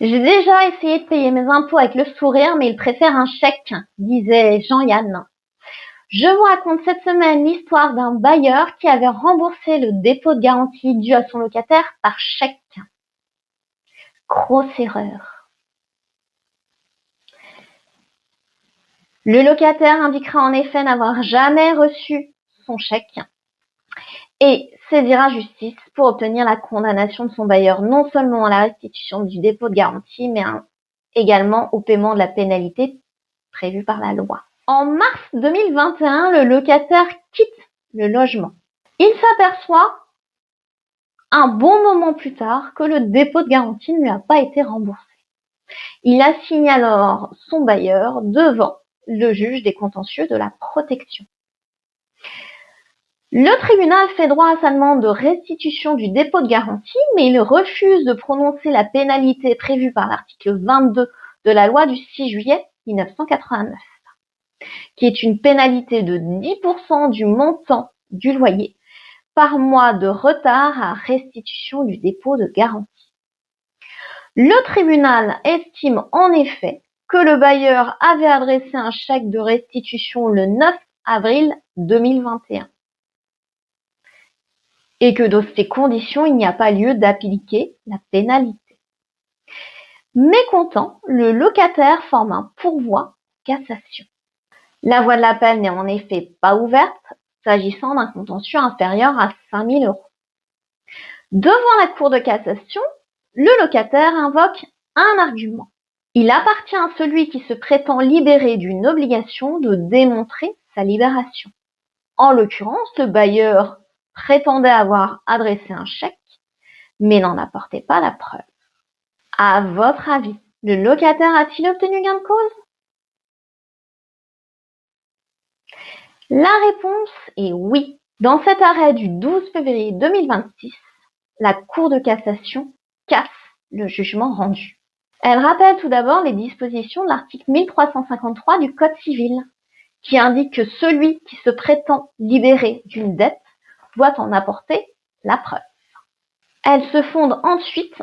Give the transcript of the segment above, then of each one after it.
J'ai déjà essayé de payer mes impôts avec le sourire, mais ils préfèrent un chèque, disait Jean-Yann. Je vous raconte cette semaine l'histoire d'un bailleur qui avait remboursé le dépôt de garantie dû à son locataire par chèque. Grosse erreur. Le locataire indiquera en effet n'avoir jamais reçu son chèque et saisira justice pour obtenir la condamnation de son bailleur, non seulement à la restitution du dépôt de garantie, mais également au paiement de la pénalité prévue par la loi. En mars 2021, le locataire quitte le logement. Il s'aperçoit un bon moment plus tard que le dépôt de garantie ne lui a pas été remboursé. Il assigne alors son bailleur devant le juge des contentieux de la protection. Le tribunal fait droit à sa demande de restitution du dépôt de garantie, mais il refuse de prononcer la pénalité prévue par l'article 22 de la loi du 6 juillet 1989, qui est une pénalité de 10% du montant du loyer par mois de retard à restitution du dépôt de garantie. Le tribunal estime en effet que le bailleur avait adressé un chèque de restitution le 9 avril 2021 et que dans ces conditions, il n'y a pas lieu d'appliquer la pénalité. Mécontent, le locataire forme un pourvoi cassation. La voie de l'appel n'est en effet pas ouverte, s'agissant d'un contentieux inférieur à 5 000 €. Devant la Cour de cassation, le locataire invoque un argument. Il appartient à celui qui se prétend libéré d'une obligation de démontrer sa libération. En l'occurrence, le bailleur prétendait avoir adressé un chèque, mais n'en apportait pas la preuve. À votre avis, le locataire a-t-il obtenu gain de cause? La réponse est oui. Dans cet arrêt du 12 février 2026, la Cour de cassation casse le jugement rendu. Elle rappelle tout d'abord les dispositions de l'article 1353 du Code civil, qui indique que celui qui se prétend libéré d'une dette doit en apporter la preuve. Elle se fonde ensuite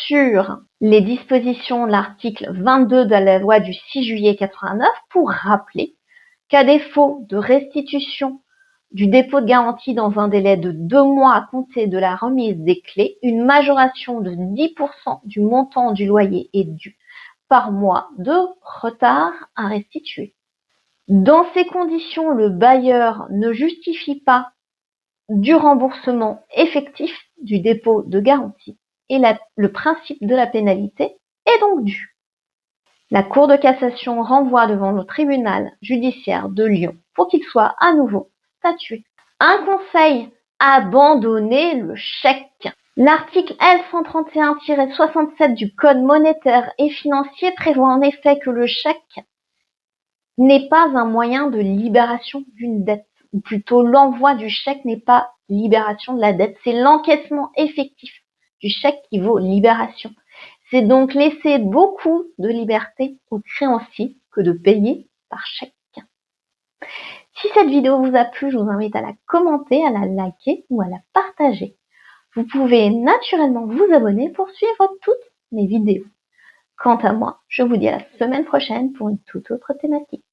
sur les dispositions de l'article 22 de la loi du 6 juillet 89 pour rappeler qu'à défaut de restitution du dépôt de garantie dans un délai de 2 mois à compter de la remise des clés, une majoration de 10% du montant du loyer est due par mois de retard à restituer. Dans ces conditions, le bailleur ne justifie pas du remboursement effectif du dépôt de garantie et le principe de la pénalité est donc dû. La Cour de cassation renvoie devant le tribunal judiciaire de Lyon pour qu'il soit à nouveau statué. Un conseil, abandonnez le chèque. L'article L131-67 du Code monétaire et financier prévoit en effet que le chèque n'est pas un moyen de libération d'une dette, ou plutôt l'envoi du chèque n'est pas libération de la dette, c'est l'encaissement effectif du chèque qui vaut libération. C'est donc laisser beaucoup de liberté aux créanciers que de payer par chèque. Si cette vidéo vous a plu, je vous invite à la commenter, à la liker ou à la partager. Vous pouvez naturellement vous abonner pour suivre toutes mes vidéos. Quant à moi, je vous dis à la semaine prochaine pour une toute autre thématique.